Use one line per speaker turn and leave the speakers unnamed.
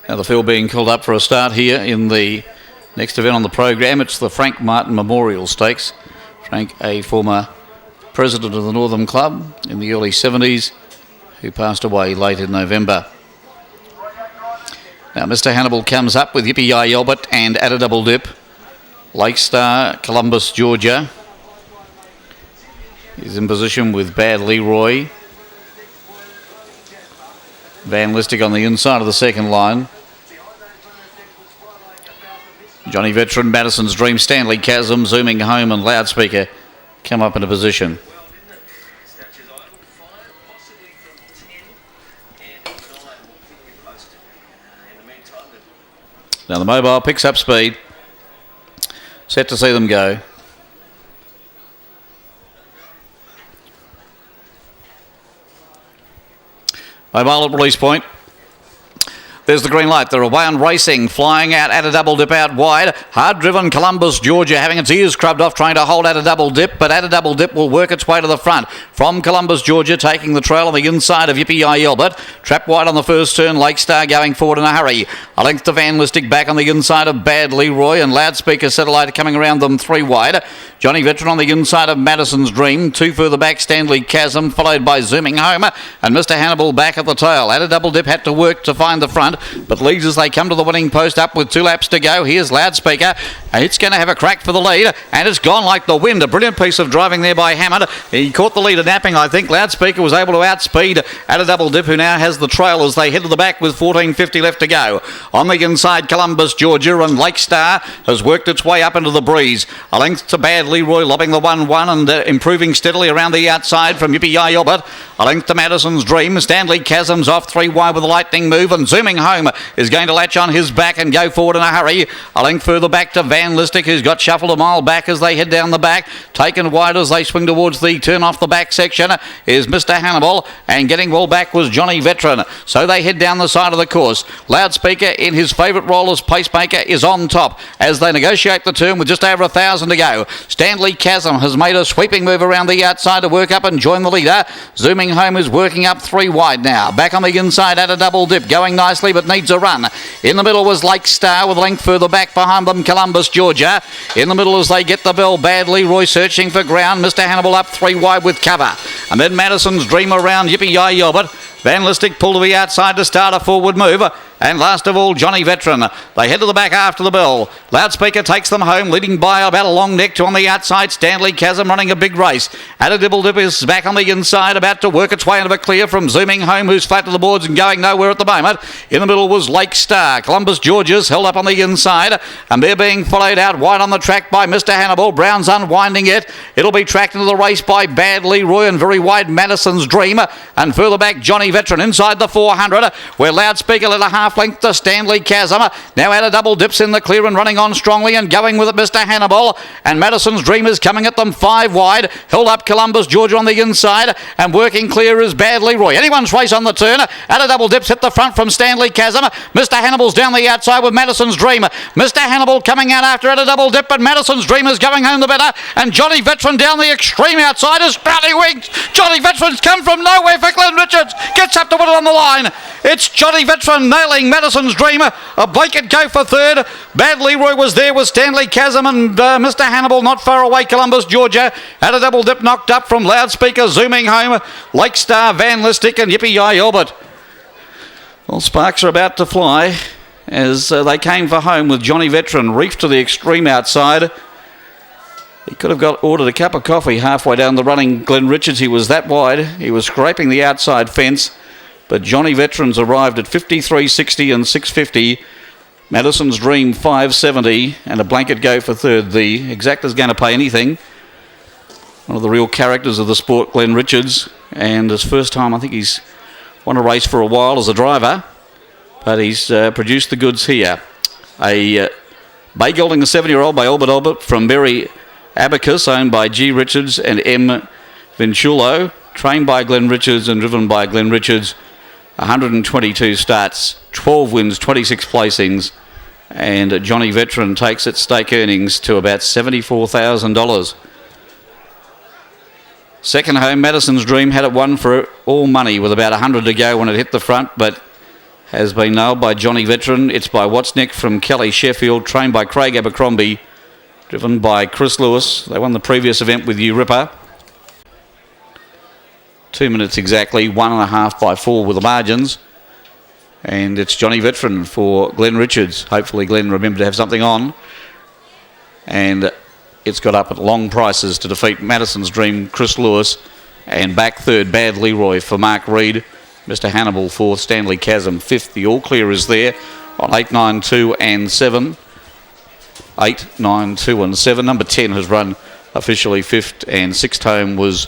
Now the field being called up for a start here in the next event on the program. It's the Frank Martin Memorial Stakes. Frank, a former president of the Northam Club in the early 70s, who passed away late in November. Now Mr. Hannibal comes up with Yippee Albert and At a Double Dip. Lake Star, Columbus, Georgia. He's in position with Bad Leroy. Van Listic on the inside of the second line. Johnny Veteran, Madison's Dream, Stanley Chasm, Zooming Home and Loudspeaker come up into position. Now the mobile picks up speed. Set to see them go. Mobile at release point. There's the green light. They're away on racing, flying out At a Double Dip out wide. Hard driven Columbus, Georgia, having its ears scrubbed off, trying to hold At a Double Dip, but At a Double Dip will work its way to the front. From Columbus, Georgia, taking the trail on the inside of Yippee Albert. Trap wide on the first turn, Lake Star going forward in a hurry. A length to Van Listic back on the inside of Bad Leroy, and Loudspeaker Satellite coming around them three wide. Johnny Veteran on the inside of Madison's Dream. Two further back, Stanley Chasm, followed by Zooming Home, and Mr. Hannibal back at the tail. At a Double Dip had to work to find the front, but leads as they come to the winning post up with 2 laps to go. Here's Loudspeaker. It's going to have a crack for the lead, and it's gone like the wind. A brilliant piece of driving there by Hammond. He caught the leader napping, I think. Loudspeaker was able to outspeed At a Double Dip, who now has the trail as they head to the back with 14.50 left to go. On the inside, Columbus, Georgia, and Lake Star has worked its way up into the breeze. A length to Bad Leroy, lobbing the 1-1 and improving steadily around the outside from Yippee Albert. A length to Madison's Dream. Stanley Chasm's off 3 wide with a lightning move, and Zooming Home is going to latch on his back and go forward in a hurry. A length further back to Van Listic, who's got shuffled a mile back as they head down the back. Taken wide as they swing towards the turn off the back section is Mr. Hannibal, and getting well back was Johnny Veteran. So they head down the side of the course. Loudspeaker, in his favourite role as pacemaker, is on top as they negotiate the turn with just over 1,000 to go. Stanley Chasm has made a sweeping move around the outside to work up and join the leader. Zooming Home is working up 3 wide now. Back on the inside At a Double Dip, going nicely but needs a run. In the middle was Lake Star with a length further back behind them, Columbus, Georgia. In the middle as they get the bell, Bad Leroy searching for ground. Mr. Hannibal up 3 wide with cover. And then Madison's Dream around Yippee Albert. Van Listic pulled to the outside to start a forward move. And last of all, Johnny Veteran. They head to the back after the bell. Loudspeaker takes them home, leading by about a long neck to on the outside. Stanley Chasm running a big race. At a Double Dip is back on the inside, about to work its way into a clear from Zooming Home, who's flat to the boards and going nowhere at the moment. In the middle was Lake Star. Columbus, Georgia's held up on the inside, and they're being followed out wide on the track by Mr. Hannibal. Brown's unwinding it. It'll be tracked into the race by Bad Leroy and very wide Madison's Dream. And further back, Johnny Veteran inside the 400, where Loudspeaker let a half length to Stanley Chasm. Now At a Double Dip's in the clear and running on strongly and going with it, Mr. Hannibal. And Madison's Dream is coming at them 5 wide. Held up Columbus, Georgia on the inside, and working clear is Bad Leroy. Anyone's race on the turn. At a Double Dip's hit the front from Stanley Chasm. Mr. Hannibal's down the outside with Madison's Dream. Mr. Hannibal coming out after At a Double Dip, but Madison's Dream is going home the better. And Johnny Veteran down the extreme outside is Crowley Wings. Johnny Veteran's come from nowhere for Glenn Richards. Gets up to win it on the line. It's Johnny Veteran nailing Madison's Dream. A blanket go for third. Bad Leroy was there with Stanley Chasm and Mr. Hannibal not far away, Columbus, Georgia. At a Double Dip knocked up from Loudspeaker, Zooming Home, Lake Star, Van Listic and Yippee Albert. Well, sparks are about to fly as they came for home with Johnny Veteran reefed to the extreme outside. He could have ordered a cup of coffee halfway down the running. Glenn Richards, he was that wide. He was scraping the outside fence. But Johnny Veteran's arrived at 53.60 and 6.50. Madison's Dream 5.70 and a blanket go for third. The exacta's going to pay anything. One of the real characters of the sport, Glenn Richards. And his first time, I think he's won a race for a while as a driver. But he's produced the goods here. A bay gelding, a 7-year-old by Albert from Berry Abacus, owned by G. Richards and M. Vinchulo. Trained by Glenn Richards and driven by Glenn Richards. 122 starts, 12 wins, 26 placings, and Johnny Veteran takes its stake earnings to about $74,000. Second home, Madison's Dream had it won for all money with about 100 to go when it hit the front, but has been nailed by Johnny Veteran. It's by What's Nick from Kelly Sheffield, trained by Craig Abercrombie, driven by Chris Lewis. They won the previous event with You Ripper. 2 minutes exactly, 1.5 by 4 with the margins. And it's Johnny Veteran for Glenn Richards. Hopefully Glenn remembered to have something on. And it's got up at long prices to defeat Madison's Dream, Chris Lewis. And back third, Bad Leroy for Mark Reed. Mr. Hannibal fourth, Stanley Chasm fifth. The all clear is there on 8, 9, 2 and 7. 8, 9, 2 and 7. Number 10 has run officially fifth, and sixth home was